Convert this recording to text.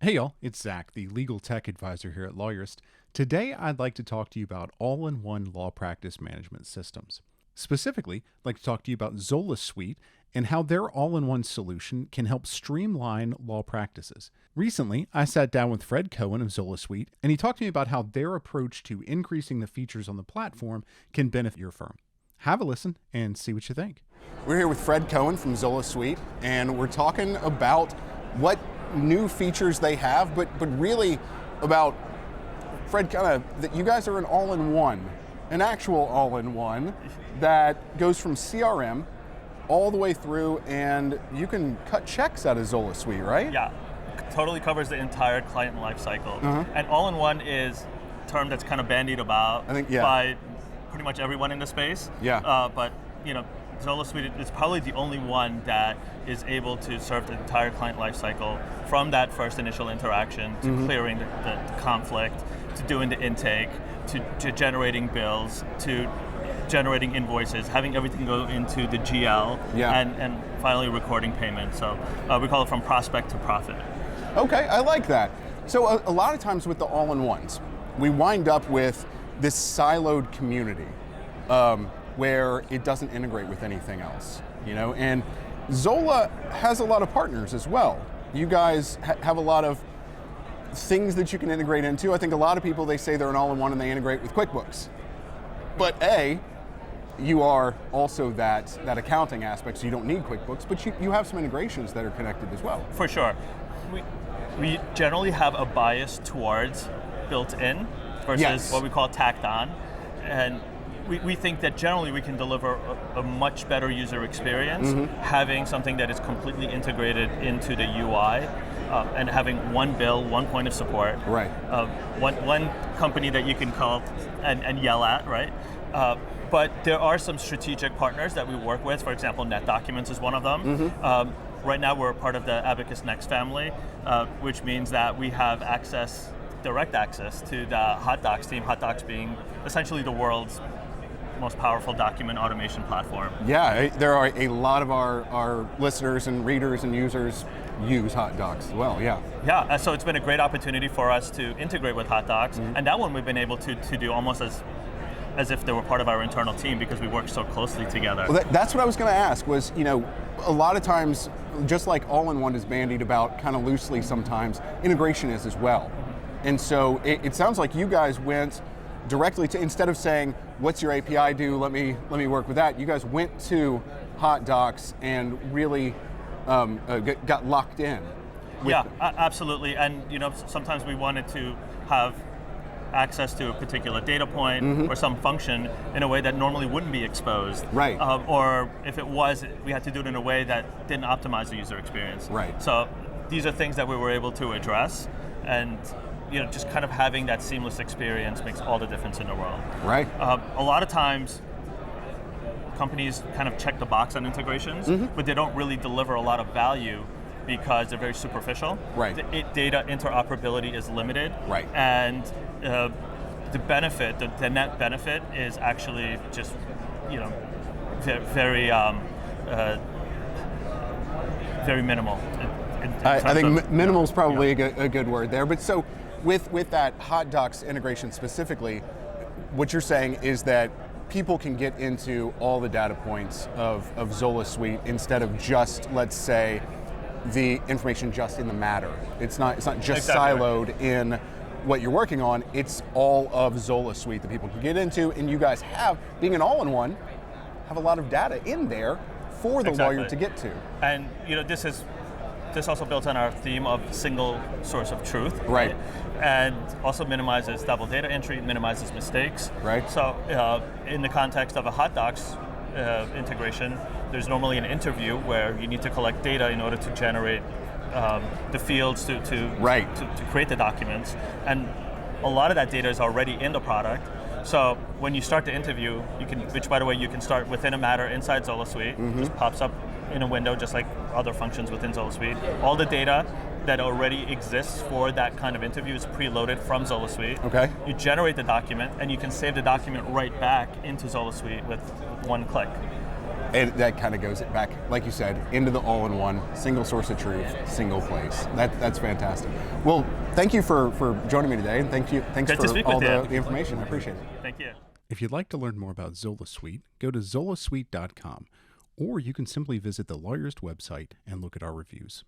Hey y'all, it's Zack, the legal tech advisor here at Lawyerist. Today I'd like to talk to you about all-in-one law practice management systems. Specifically, I'd like to talk to you about Zola Suite and how their all-in-one solution can help streamline law practices. Recently, I sat down with Fred Cohen of Zola Suite, and he talked to me about how their approach to increasing the features on the platform can benefit your firm. Have a listen and see what you think. We're here with Fred Cohen from Zola Suite, and we're talking about what new features they have, but really about, Fred, that you guys are an all-in-one, an actual all-in-one that goes from CRM all the way through, and you can cut checks out of Zola Suite, right? Yeah, totally covers the entire client lifecycle. And all-in-one is a term that's kind of bandied about by pretty much everyone in the space. But Zola Suite is probably the only one that is able to serve the entire client lifecycle, from that first initial interaction to clearing the conflict, to doing the intake, to generating bills, to generating invoices, having everything go into the GL, and finally recording payments. So we call it from prospect to profit. Okay, I like that. So a lot of times with the all-in-ones, we wind up with this siloed community where it doesn't integrate with anything else, and Zola has a lot of partners as well. You guys have a lot of things that you can integrate into. I think a lot of people, they say they're an all-in-one and they integrate with QuickBooks. But you are also that accounting aspect, so you don't need QuickBooks, but you have some integrations that are connected as well. For sure. We generally have a bias towards built-in versus what we call tacked on. And we think that generally we can deliver a much better user experience having something that is completely integrated into the UI and having one bill, one point of support, one company that you can call and yell at, right? But there are some strategic partners that we work with. For example, NetDocuments is one of them. Right now we're part of the Abacus Next family, which means that we have direct access to the Hot Docs team, Hot Docs being essentially the world's most powerful document automation platform. Yeah, there are a lot of our listeners and readers and users use Hot Docs as well, Yeah, so it's been a great opportunity for us to integrate with Hot Docs, and that one we've been able to do almost as if they were part of our internal team because we work so closely together. Well, that's what I was going to ask was, a lot of times, just like all-in-one is bandied about kind of loosely sometimes, integration is as well. And so it sounds like you guys went directly to, instead of saying, what's your API do, let me work with that, you guys went to Hot Docs and really got locked in. Absolutely. And sometimes we wanted to have access to a particular data point or some function in a way that normally wouldn't be exposed. Right. Or if it was, we had to do it in a way that didn't optimize the user experience. Right. So these are things that we were able to address, and just kind of having that seamless experience makes all the difference in the world. Right. A lot of times, companies kind of check the box on integrations, but they don't really deliver a lot of value because they're very superficial. Right. Data interoperability is limited. Right. And the benefit, the net benefit, is actually just, very minimal. I think minimal is probably a good word there. But so with that Hot Docs integration specifically, what you're saying is that people can get into all the data points of Zola Suite instead of just, let's say, the information just in the matter. It's not just siloed in what you're working on. It's all of Zola Suite that people can get into, and you guys being an all-in-one, have a lot of data in there for the lawyer to get to. And this also builds on our theme of single source of truth. Right. And also minimizes double data entry, minimizes mistakes. Right. So in the context of a Hot Docs integration, there's normally an interview where you need to collect data in order to generate the fields to create the documents. And a lot of that data is already in the product. So when you start the interview, which by the way, you can start within a matter inside Zola Suite, just pops up in a window just like other functions within Zola Suite. All the data that already exists for that kind of interview is preloaded from Zola Suite. Okay. You generate the document and you can save the document right back into Zola Suite with one click. And that kind of goes back, like you said, into the all-in-one, single source of truth, single place. That's fantastic. Well, thank you for joining me today, and thanks for all the information. I appreciate it. Thank you. If you'd like to learn more about Zola Suite, go to ZolaSuite.com, or you can simply visit the Lawyerist website and look at our reviews.